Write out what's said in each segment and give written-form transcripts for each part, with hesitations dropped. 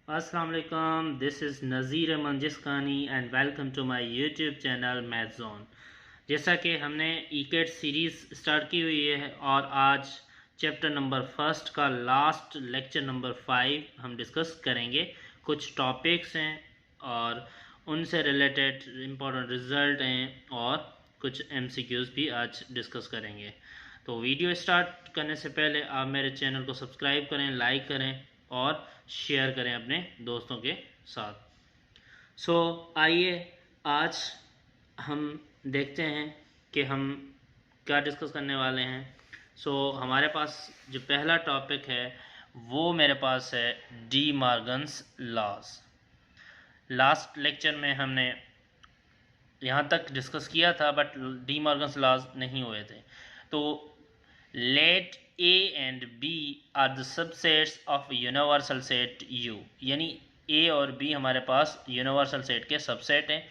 Assalamu alaikum. This is Nazir Manjiskani and welcome to my YouTube channel Math Zone. जैसा कि हमने ईकेट series start की हुई है और आज चैप्टर नंबर फर्स्ट का लास्ट लेक्चर नंबर 5 हम डिस्कस करेंगे। कुछ टॉपिक्स हैं और उनसे रिलेटेड इम्पोर्टेंट रिजल्ट हैं और कुछ MCQs भी आज डिस्कस करेंगे। तो वीडियो स्टार्ट करने से पहले आप मेरे चैनल को सब्सक्राइब करें, लाइक करें और शेयर करें अपने दोस्तों के साथ। आइए आज हम देखते हैं कि हम क्या डिस्कस करने वाले हैं। हमारे पास जो पहला टॉपिक है वो मेरे पास है De Morgan's laws. Last lecture में हमने यहाँ तक डिस्कस किया था बट डी मॉर्गन्स लॉज नहीं हुए थे। तो late A and B are the subsets of universal set U, यानी A और B हमारे पास यूनिवर्सल सेट के सबसेट हैं।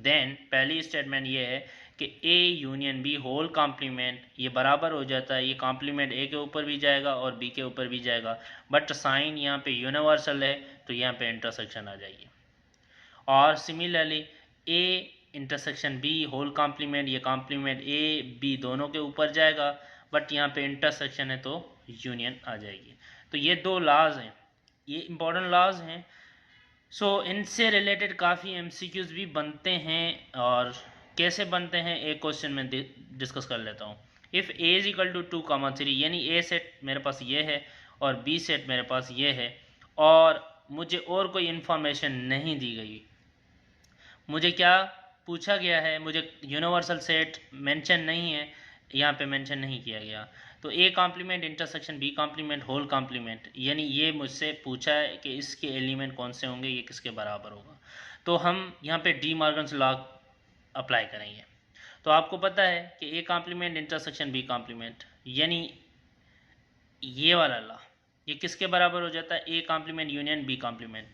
देन पहली स्टेटमेंट ये है कि A union B whole complement, ये बराबर हो जाता है, ये कॉम्प्लीमेंट A के ऊपर भी जाएगा और B के ऊपर भी जाएगा, बट साइन यहाँ पे यूनिवर्सल है तो यहाँ पे इंटरसेक्शन आ जाएगी। और similarly A intersection B whole complement, ये कॉम्प्लीमेंट A B दोनों के ऊपर जाएगा, बट यहाँ पे इंटरसेक्शन है तो यूनियन आ जाएगी। तो ये दो लॉज हैं, ये इंपॉर्टेंट लॉज हैं। इनसे रिलेटेड काफ़ी MCQs भी बनते हैं और कैसे बनते हैं एक क्वेश्चन में डिस्कस कर लेता हूँ। If A is equal to 2,3, यानी A सेट मेरे पास ये है और B सेट मेरे पास ये है और मुझे और कोई इन्फॉर्मेशन नहीं दी गई। मुझे क्या पूछा गया है, मुझे यूनिवर्सल सेट मेंशन नहीं है, यहाँ पे मेंशन नहीं किया गया। तो A complement intersection B complement whole complement, यानी ये मुझसे पूछा है कि इसके एलिमेंट कौन से होंगे, ये किसके बराबर होगा। तो हम यहाँ पे डी मॉर्गन्स लॉ अप्लाई करेंगे। तो आपको पता है कि A complement intersection B complement, यानी ये वाला लॉ ये किसके बराबर हो जाता है, A complement union B complement.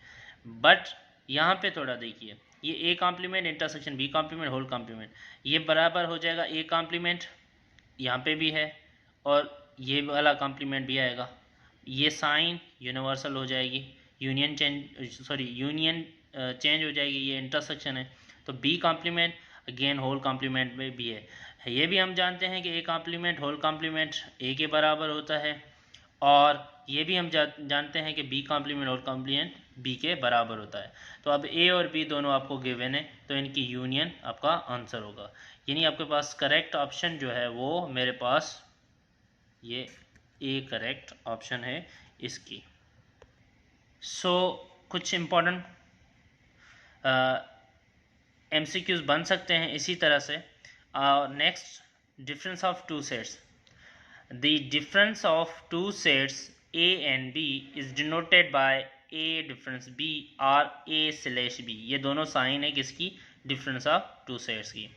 But यहाँ पे थोड़ा देखिए, ये A complement intersection B complement whole complement, ये बराबर हो जाएगा A कॉम्प्लीमेंट, यहाँ पे भी है और ये वाला कॉम्प्लीमेंट भी आएगा, ये साइन यूनिवर्सल हो जाएगी, यूनियन चेंज हो जाएगी, ये इंटरसेक्शन है। तो B complement again whole complement में भी है। ये भी हम जानते हैं कि A complement whole complement A के बराबर होता है और ये भी हम जानते हैं कि B complement whole complement B के बराबर होता है। तो अब A और B दोनों आपको गिवन है तो इनकी यूनियन आपका आंसर होगा, यानी आपके पास करेक्ट ऑप्शन जो है वो मेरे पास ये A करेक्ट ऑप्शन है इसकी। कुछ इम्पोर्टेंट MCQs बन सकते हैं इसी तरह से। Next, difference of two sets. The difference of two sets A and B is denoted bye A difference B और A/B, ये दोनों साइन है किसकी, डिफरेंस ऑफ टू सेट्स की।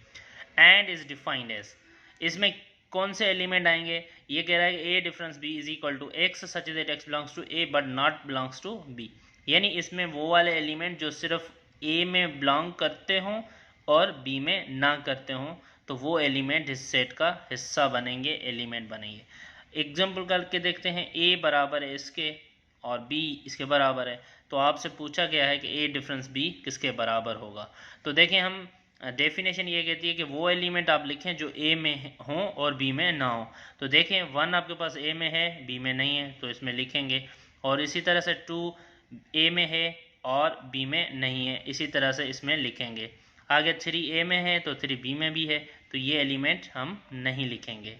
एंड इज डिफाइंड एज, इसमें कौन से एलिमेंट आएंगे, ये कह रहा है कि A difference B is equal to X such that x belongs to A but not belongs to B, यानी इसमें वो वाले एलिमेंट जो सिर्फ A में बिलोंग करते हों और B में ना करते हों, तो वो एलिमेंट इस सेट का हिस्सा बनेंगे, एलिमेंट बनेंगे। एग्जाम्पल करके देखते हैं, A बराबर है इसके और B इसके बराबर है, तो आपसे पूछा गया है कि A डिफरेंस B किसके बराबर होगा। तो देखें, हम डेफिनेशन ये कहती है कि वो एलिमेंट आप लिखें जो A में हो और B में ना हो। तो देखें 1 आपके पास A में है B में नहीं है तो इसमें लिखेंगे, और इसी तरह से 2 A में है और B में नहीं है, इसी तरह से इसमें लिखेंगे। आगे 3 A में है तो 3 B में भी है, तो ये एलिमेंट हम नहीं लिखेंगे।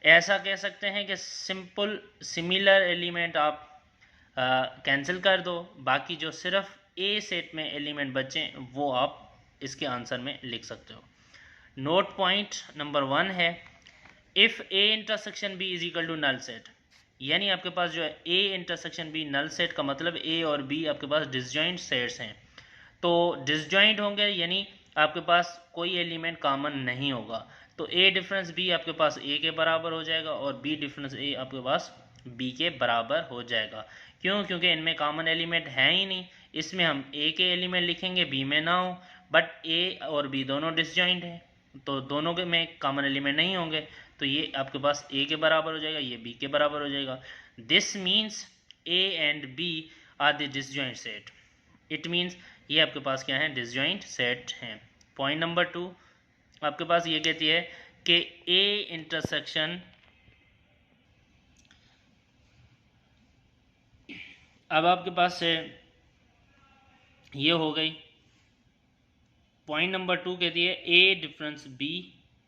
ऐसा कह सकते हैं कि सिंपल सिमिलर एलिमेंट आप कैंसिल कर दो, बाकी जो सिर्फ A सेट में एलिमेंट बचे वो आप इसके आंसर में लिख सकते हो। नोट पॉइंट नंबर 1 है, if A intersection B is equal to null set, यानी आपके पास जो है A intersection B null set का मतलब A और B आपके पास डिसजॉइंट सेट्स हैं। तो डिसजॉइंट होंगे यानी आपके पास कोई एलिमेंट कॉमन नहीं होगा, तो A डिफरेंस B आपके पास A के बराबर हो जाएगा और B डिफरेंस A आपके पास B के बराबर हो जाएगा। क्यों? क्योंकि इनमें कॉमन एलिमेंट है ही नहीं, इसमें हम A के एलिमेंट लिखेंगे B में ना हो, बट A और B दोनों डिसजॉइंट हैं तो दोनों के में कॉमन एलिमेंट नहीं होंगे, तो ये आपके पास A के बराबर हो जाएगा, ये B के बराबर हो जाएगा। This means A and B are the disjoint set. It means ये आपके पास क्या है, डिसजॉइंट सेट हैं। पॉइंट नंबर 2 आपके पास ये कहती है कि ए इंटरसेक्शन, अब आपके पास से ये हो गई। पॉइंट नंबर 2 कहती है A difference B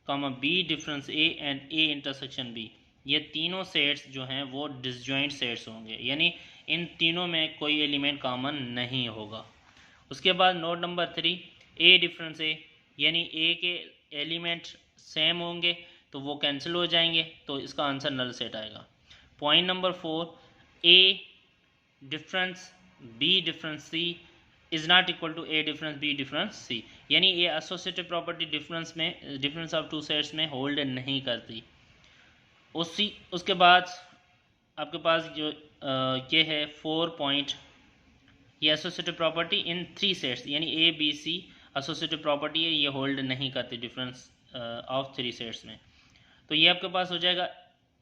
comma B difference A and A intersection B, ये तीनों सेट्स जो हैं वो डिसजॉइंट सेट्स होंगे, यानी इन तीनों में कोई एलिमेंट कॉमन नहीं होगा। उसके बाद note number 3 A difference A, यानी ए के एलिमेंट सेम होंगे तो वो कैंसिल हो जाएंगे, तो इसका आंसर नल सेट आएगा। Point number 4 A difference B difference C is not equal to A difference B difference C, यानी ये associative property difference of two sets में होल्ड नहीं करती। उसके बाद आपके पास जो ये है 4 पॉइंट, ये एसोसिएटिव प्रॉपर्टी इन 3 सेट्स यानी A B C associative property है, ये होल्ड नहीं करती डिफरेंस ऑफ 3 सेट्स में। तो ये आपके पास हो जाएगा।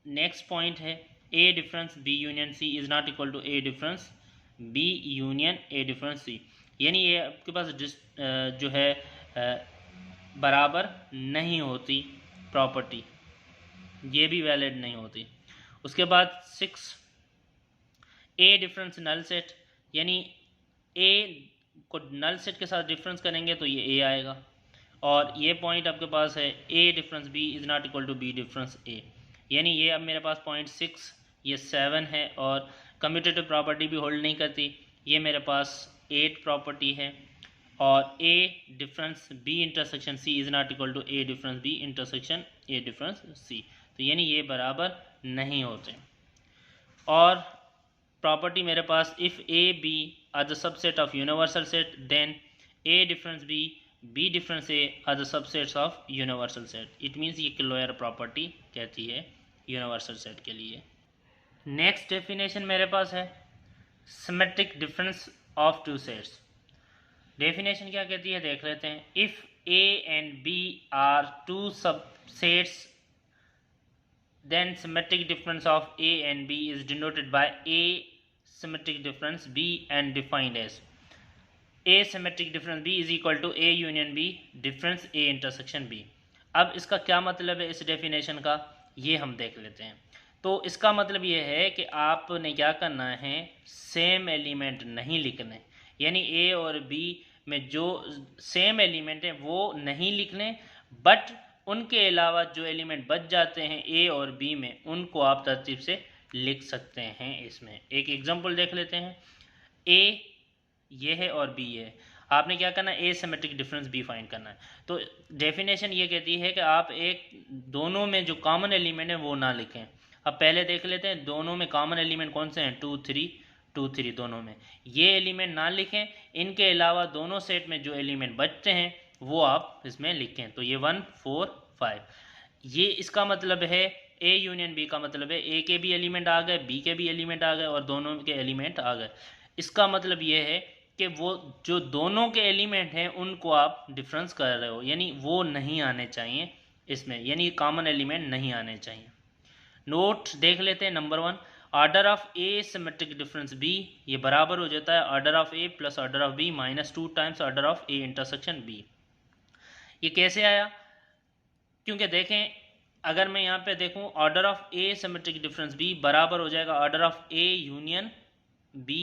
नेक्स्ट पॉइंट है A difference B union C is not equal to A difference B union A difference C, यानी ये आपके पास जो है बराबर नहीं होती प्रॉपर्टी, ये भी वैलिड नहीं होती। उसके बाद 6 ए डिफरेंस नल सेट, यानी ए को नल सेट के साथ डिफरेंस करेंगे तो ये ए आएगा। और ये पॉइंट आपके पास है A difference B is not equal to B difference A, यानी ये अब मेरे पास पॉइंट 6 ये 7 है और कम्यूटेटिव प्रॉपर्टी भी होल्ड नहीं करती। ये मेरे पास 8 प्रॉपर्टी है और A difference B intersection C is not equal to A difference B intersection A difference C, तो यानी ये बराबर नहीं होते। और प्रॉपर्टी मेरे पास if A B are the subset of universal set then A difference B B difference A are the subsets of universal set. It means ये क्लोयर प्रॉपर्टी कहती है यूनिवर्सल सेट के लिए। नेक्स्ट डेफिनेशन मेरे पास है symmetric difference of two sets. Definition क्या कहती है देख लेते हैं। If A and B are two subsets then symmetric difference of A and B is denoted by A symmetric difference B and defined as A symmetric difference B is equal to A union B difference A intersection B। अब इसका क्या मतलब है इस definition का, ये हम देख लेते हैं। तो इसका मतलब ये है कि आपने क्या करना है, सेम एलिमेंट नहीं लिखने, यानी A और B में जो सेम एलिमेंट है वो नहीं लिखने, बट उनके अलावा जो एलिमेंट बच जाते हैं ए और बी में उनको आप तरतीब से लिख सकते हैं। इसमें एक एग्जांपल देख लेते हैं। ए ये है और बी है, आपने क्या करना है, ए सिमेट्रिक डिफरेंस बी फाइंड करना है। तो डेफिनेशन ये कहती है कि आप एक दोनों में जो कॉमन एलिमेंट है वो ना लिखें। अब पहले देख लेते हैं दोनों में कॉमन एलिमेंट कौन से हैं, 2 3 दोनों में ये एलिमेंट ना लिखें, इनके अलावा दोनों सेट में जो एलिमेंट बचते हैं वो आप इसमें लिखें। तो ये 1 4 5, ये इसका मतलब है ए यूनियन बी का मतलब है ए के भी एलिमेंट आ गए, बी के भी एलिमेंट आ गए और दोनों के एलिमेंट आ गए। इसका मतलब ये है कि वो जो दोनों के एलिमेंट हैं उनको आप डिफरेंस कर रहे हो, यानी वो नहीं आने चाहिए इसमें, यानी कॉमन एलिमेंट नहीं आने चाहिए। नोट देख लेते हैं number 1, order of A symmetric difference B, ये बराबर हो जाता है order of A plus order of B minus 2 times order of A intersection B. ये कैसे आया, क्योंकि देखें अगर मैं यहाँ पे देखूँ order of A symmetric difference B बराबर हो जाएगा order of A union B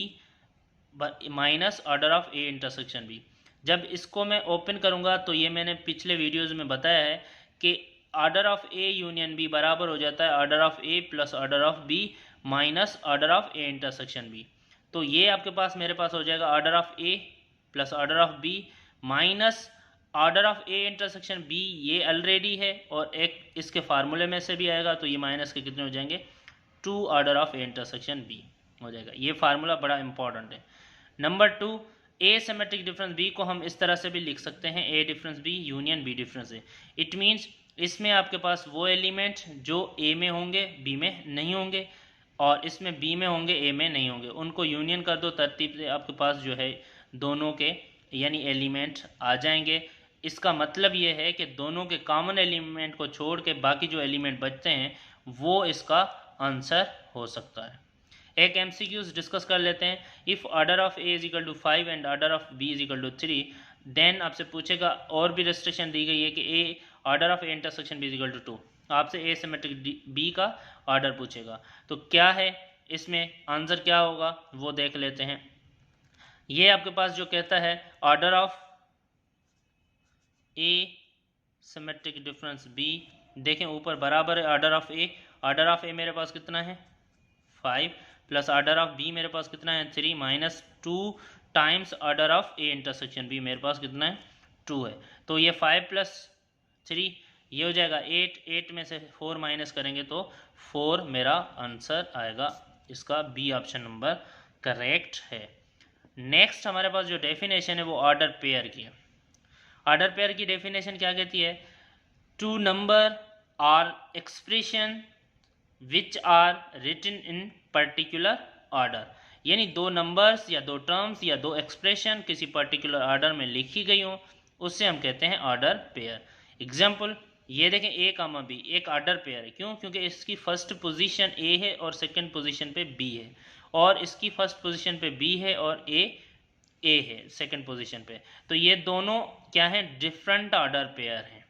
minus order of A intersection B. जब इसको मैं ओपन करूँगा तो ये मैंने पिछले वीडियोज़ में बताया है कि order of A union B बराबर हो जाता है order of A plus order of B minus order of A intersection B. तो ये आपके पास मेरे पास हो जाएगा order of A plus order of B minus order of A intersection B, ये ऑलरेडी है और एक इसके फार्मूले में से भी आएगा, तो ये माइनस के कितने हो जाएंगे 2 order of A intersection B हो जाएगा। ये फार्मूला बड़ा इंपॉर्टेंट है। Number 2, A symmetric difference B को हम इस तरह से भी लिख सकते हैं A difference B union B difference A. It means इसमें आपके पास वो एलिमेंट जो ए में होंगे बी में नहीं होंगे और इसमें बी में होंगे ए में नहीं होंगे, उनको यूनियन कर दो तरतीब से, आपके पास जो है दोनों के यानी एलिमेंट आ जाएंगे। इसका मतलब ये है कि दोनों के कॉमन एलिमेंट को छोड़ के बाकी जो एलिमेंट बचते हैं वो इसका आंसर हो सकता है। एक MCQs डिस्कस कर लेते हैं। If order of A is equal to 5 and order of B is equal to 3, then आपसे पूछेगा, और भी रेस्ट्रिक्शन दी गई है कि A order of A intersection B is equal to 2, आपसे ए सिमेट्रिक बी का ऑर्डर पूछेगा। तो क्या है इसमें आंसर, क्या होगा वो देख लेते हैं। ये आपके पास जो कहता है order of A symmetric difference B, देखें ऊपर बराबर है order of A. Order of A मेरे पास कितना है 5, प्लस ऑर्डर ऑफ बी मेरे पास कितना है 3, minus 2 times order of A intersection B मेरे पास कितना है 2 है। तो ये 5 प्लस 3 ये हो जाएगा 8, 8 में से 4 माइनस करेंगे तो 4 मेरा आंसर आएगा। इसका बी ऑप्शन नंबर करेक्ट है। नेक्स्ट हमारे पास जो डेफिनेशन है वो ऑर्डर पेयर की है। ऑर्डर पेयर की डेफिनेशन क्या कहती है, टू नंबर और expression which are written in particular order, यानी दो नंबर्स या दो टर्म्स या दो एक्सप्रेशन किसी पर्टिकुलर ऑर्डर में लिखी गई हो, उससे हम कहते हैं ऑर्डर पेयर। एग्जाम्पल ये देखें, ए कामा बी एक ऑर्डर पेयर है। क्यों? क्योंकि इसकी फर्स्ट पोजीशन ए है और सेकंड पोजीशन पे बी है, और इसकी फर्स्ट पोजीशन पे बी है और ए है सेकंड पोजीशन पे। तो ये दोनों क्या है, डिफरेंट ऑर्डर पेयर हैं।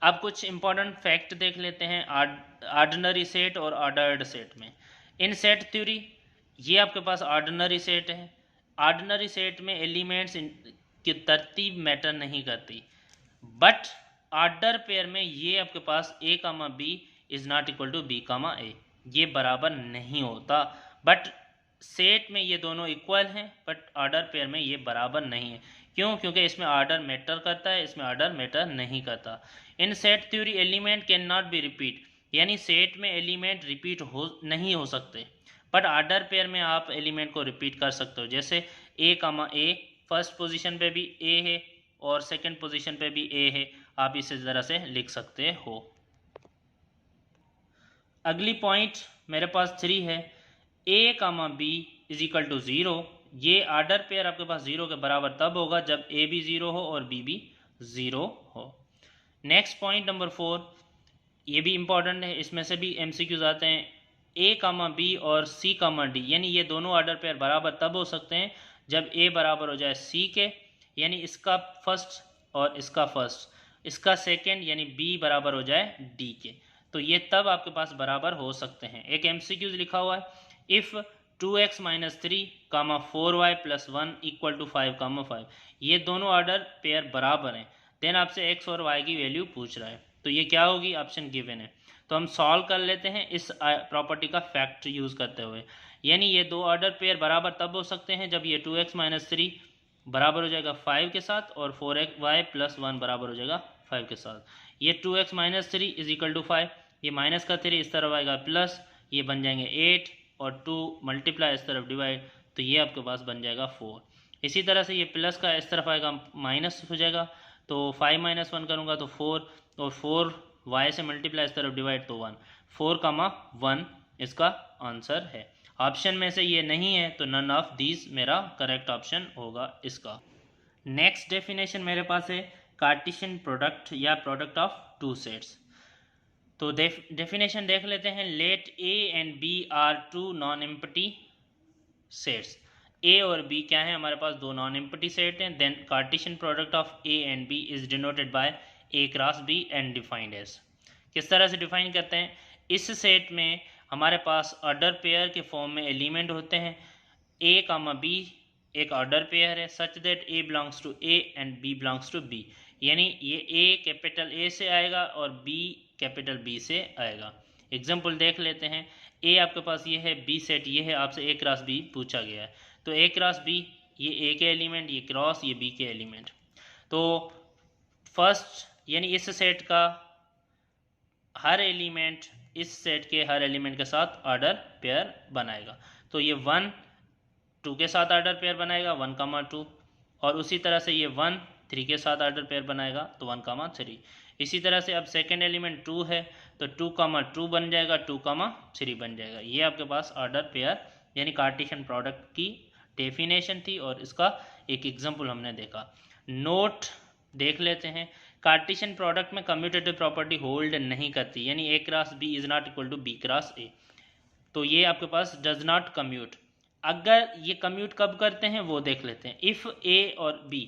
अब कुछ इंपॉर्टेंट फैक्ट देख लेते हैं ऑर्डिनरी सेट और ऑर्डर्ड सेट में। इन सेट थ्योरी ये आपके पास ऑर्डिनरी सेट है। ऑर्डिनरी सेट में एलिमेंट्स की तरतीब मैटर नहीं करती, बट ऑर्डर पेयर में ये आपके पास A comma B is not equal to B comma A, ये बराबर नहीं होता। बट सेट में ये दोनों इक्वल हैं, बट ऑर्डर पेयर में ये बराबर नहीं है। क्यों? क्योंकि इसमें ऑर्डर मैटर करता है, इसमें ऑर्डर मैटर नहीं करता। इन set theory element can not be repeat, यानी सेट में एलिमेंट रिपीट नहीं हो सकते, बट ऑर्डर पेयर में आप एलिमेंट को रिपीट कर सकते हो। जैसे ए कामा ए, फर्स्ट पोजीशन पे भी ए है और सेकंड पोजीशन पे भी ए है, आप इसे ज़रा से लिख सकते हो। अगली पॉइंट मेरे पास 3 है, ए comma B is equal to 0। ये ऑर्डर पेयर आपके पास 0 के बराबर तब होगा जब ए भी 0 हो और बी भी 0 हो। नेक्स्ट पॉइंट नंबर 4, ये भी इंपॉर्टेंट है, इसमें से भी MCQs आते हैं। ए कामा बी और सी कामा डी, यानी ये दोनों ऑर्डर पेयर बराबर तब हो सकते हैं जब ए बराबर हो जाए सी के, यानी इसका फर्स्ट और इसका फर्स्ट, इसका सेकेंड यानी बी बराबर हो जाए डी के। तो ये तब आपके पास बराबर हो सकते हैं। एक MCQs लिखा हुआ है, इफ़ 2x minus 3 comma 4y plus 1 equal to 5 comma 5, ये दोनों ऑर्डर पेयर बराबर हैं, देन आपसे x और y की वैल्यू पूछ रहा है, तो ये क्या होगी, ऑप्शन गिवन है। तो हम सॉल्व कर लेते हैं इस प्रॉपर्टी का फैक्ट यूज़ करते हुए। यानी ये दो ऑर्डर पेयर बराबर तब हो सकते हैं जब ये 2x माइनस 3 बराबर हो जाएगा 5 के साथ और 4y प्लस 1 बराबर हो जाएगा 5 के साथ। ये 2x minus 3 is equal to 5, ये माइनस का 3 इस तरफ आएगा प्लस, ये बन जाएंगे 8 और 2 मल्टीप्लाई इस तरफ डिवाइड, तो ये आपके पास बन जाएगा 4। इसी तरह से ये प्लस का इस तरफ आएगा माइनस हो जाएगा, तो 5 माइनस 1 करूँगा तो 4, और 4 y से मल्टीप्लाई इस तरफ डिवाइड तो 1, 4 कामा 1 इसका आंसर है। ऑप्शन में से ये नहीं है तो नन ऑफ दीज मेरा करेक्ट ऑप्शन होगा इसका। नेक्स्ट डेफिनेशन मेरे पास है कार्टेशियन प्रोडक्ट या प्रोडक्ट ऑफ टू सेट्स। तो डेफिनेशन देख लेते हैं, let A and B are two non empty sets. A और बी क्या है, हमारे पास दो नॉन एम्प्टी सेट हैं, then Cartesian product of A and B is denoted by A cross B and defined as. किस तरह से डिफाइन करते हैं, इस सेट में हमारे पास ऑर्डर पेयर के फॉर्म में एलिमेंट होते हैं, ए कामा बी एक ऑर्डर पेयर है such that A belongs to A and B belongs to B, यानी ये ए कैपिटल ए से आएगा और बी कैपिटल बी से आएगा। एग्जाम्पल देख लेते हैं, ए आपके पास ये है, बी सेट ये है, आपसे ए क्रॉस बी पूछा गया है, तो ए क्रॉस बी ये ए के एलिमेंट, ये क्रॉस ये बी के एलिमेंट। तो फर्स्ट यानी इस सेट का हर एलिमेंट इस सेट के हर एलिमेंट के साथ ऑर्डर पेयर बनाएगा, तो ये 1 2 के साथ ऑर्डर पेयर बनाएगा 1 कामा 2, और उसी तरह से ये 1 3 के साथ ऑर्डर पेयर बनाएगा तो 1 कामा 3। इसी तरह से अब सेकेंड एलिमेंट 2 है तो 2 कामा 2 बन जाएगा, 2 कामा 3 बन जाएगा। ये आपके पास ऑर्डर पेयर यानी कार्टेशियन प्रोडक्ट की डेफिनेशन थी और इसका एक एग्जाम्पल हमने देखा। नोट देख लेते हैं, कार्टेशियन प्रोडक्ट में कम्यूटेटिव प्रॉपर्टी होल्ड नहीं करती, यानी A cross B is not equal to B cross A. तो ये आपके पास डज नॉट कम्यूट। अगर ये कम्यूट कब करते हैं वो देख लेते हैं। इफ़ ए और B,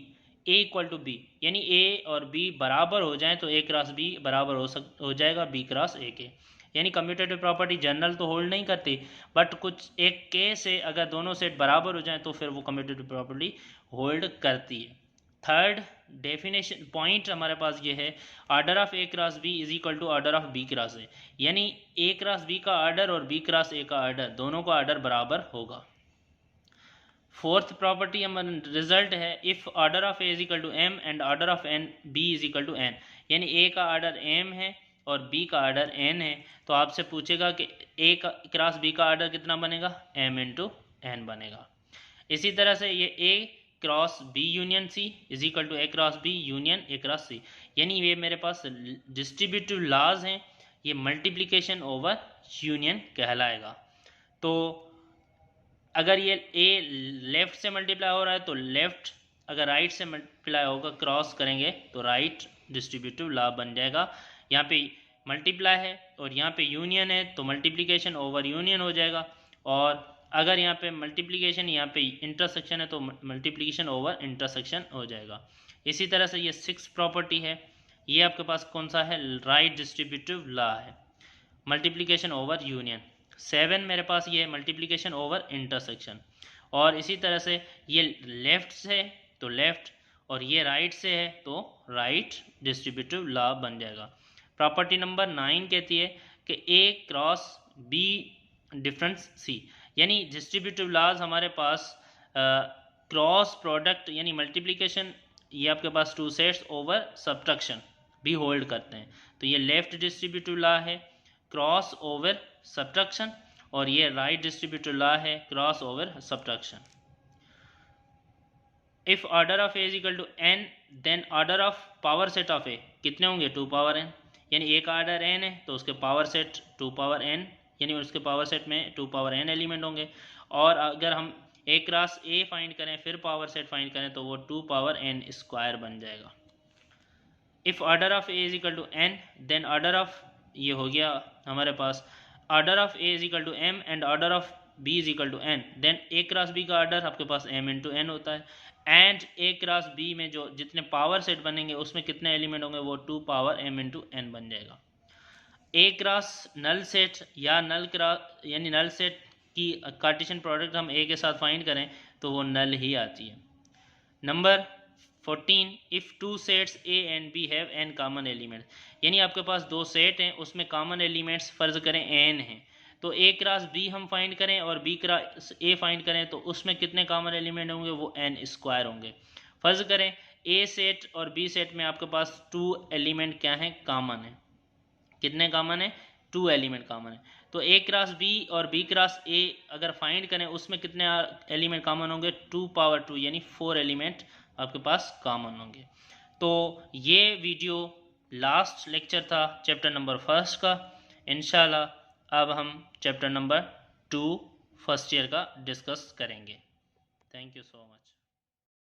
A equal to B, यानी ए और बी बराबर हो जाएं तो ए क्रॉस बी बराबर हो जाएगा बी क्रॉस ए के। यानी कम्यूटेटिव प्रॉपर्टी जनरल तो होल्ड नहीं करती, बट कुछ एक के से अगर दोनों सेट बराबर हो जाएं तो फिर वो कम्यूटेटिव प्रॉपर्टी होल्ड करती है। थर्ड डेफिनेशन पॉइंट हमारे पास ये है, order of A cross B is equal to order of B cross A, यानी ए क्रॉस बी का ऑर्डर और बी क्रॉस ए का ऑर्डर दोनों का ऑर्डर बराबर होगा। फोर्थ प्रॉपर्टी हमारा रिजल्ट है, if order of A is equal to M and order of N B is equal to N, यानी ए का ऑर्डर एम है और बी का ऑर्डर एन है, तो आपसे पूछेगा कि ए का क्रॉस बी का ऑर्डर कितना बनेगा, एम इंटू एन बनेगा। इसी तरह से ये A cross B union C is equal to A cross B union A cross C, यानी ये मेरे पास डिस्ट्रीब्यूटिव लॉज हैं, ये मल्टीप्लिकेशन ओवर यूनियन कहलाएगा। तो अगर ये ए लेफ्ट से मल्टीप्लाई हो रहा है तो लेफ्ट, अगर राइट से मल्टीप्लाई होगा क्रॉस करेंगे तो राइट डिस्ट्रीब्यूटिव लॉ बन जाएगा। यहाँ पे मल्टीप्लाई है और यहाँ पे यूनियन है तो मल्टीप्लिकेशन ओवर यूनियन हो जाएगा, और अगर यहाँ पे मल्टीप्लिकेशन यहाँ पे इंटरसेक्शन है तो मल्टीप्लिकेशन ओवर इंटरसेक्शन हो जाएगा। इसी तरह से ये सिक्स प्रॉपर्टी है, ये आपके पास कौन सा है, राइट डिस्ट्रीब्यूटिव लॉ है, मल्टीप्लिकेशन ओवर यूनियन। सेवन मेरे पास ये मल्टीप्लिकेशन ओवर इंटरसेक्शन, और इसी तरह से ये लेफ्ट से तो लेफ्ट और ये राइट से है तो राइट डिस्ट्रीब्यूटिव लॉ बन जाएगा। प्रॉपर्टी नंबर 9 कहती है कि A cross B difference C, यानी डिस्ट्रीब्यूटिव लॉज हमारे पास क्रॉस प्रोडक्ट यानी मल्टीप्लिकेशन, ये आपके पास टू सेट्स ओवर सब्ट्रैक्शन भी होल्ड करते हैं। तो ये लेफ्ट डिस्ट्रीब्यूटिव लॉ है क्रॉस ओवर सब्ट्रैक्शन, और ये राइट डिस्ट्रीब्यूटिव लॉ है cross over subtraction. If order of A is equal to n then order of power set of A कितने होंगे, 2 पावर एन, यानी ए का ऑर्डर एन है तो उसके पावर सेट 2 पावर एन, यानी उसके पावर सेट में 2 पावर एन एलिमेंट होंगे। और अगर हम ए क्रॉस ए फाइंड करें फिर पावर सेट फाइंड करें तो वो 2 पावर एन स्क्वायर बन जाएगा। If order of A is equal to n then order of, ये हो गया हमारे पास order of A is equal to M and order of B is equal to n, then A cross B का order आपके पास M into N होता है, एंड ए क्रॉस बी में जो जितने पावर सेट बनेंगे उसमें कितने एलिमेंट होंगे, वो 2 पावर एम इंटू एन बन जाएगा। ए क्रॉस नल सेट या नल क्रॉस यानी नल सेट की कार्टेशियन प्रोडक्ट हम ए के साथ फाइंड करें तो वो नल ही आती है। Number 14, if two sets A and B have N common element, यानी आपके पास 2 सेट हैं उसमें कॉमन एलिमेंट्स फ़र्ज़ करें एन हैं, तो ए क्रॉस बी हम फाइंड करें और बी क्रॉस ए फाइंड करें तो उसमें कितने कॉमन एलिमेंट होंगे, वो एन स्क्वायर होंगे। फ़र्ज़ करें ए सेट और बी सेट में आपके पास 2 एलिमेंट क्या हैं, कॉमन है, कितने कॉमन है, 2 एलिमेंट कॉमन है। तो ए क्रॉस बी और बी क्रॉस ए अगर फाइंड करें उसमें कितने एलिमेंट कॉमन होंगे, 2 पावर 2 यानी 4 एलिमेंट आपके पास कॉमन होंगे। तो ये वीडियो लास्ट लेक्चर था चैप्टर नंबर 1 का। इंशाल्लाह अब हम चैप्टर नंबर 2 फर्स्ट ईयर का डिस्कस करेंगे। Thank you so much.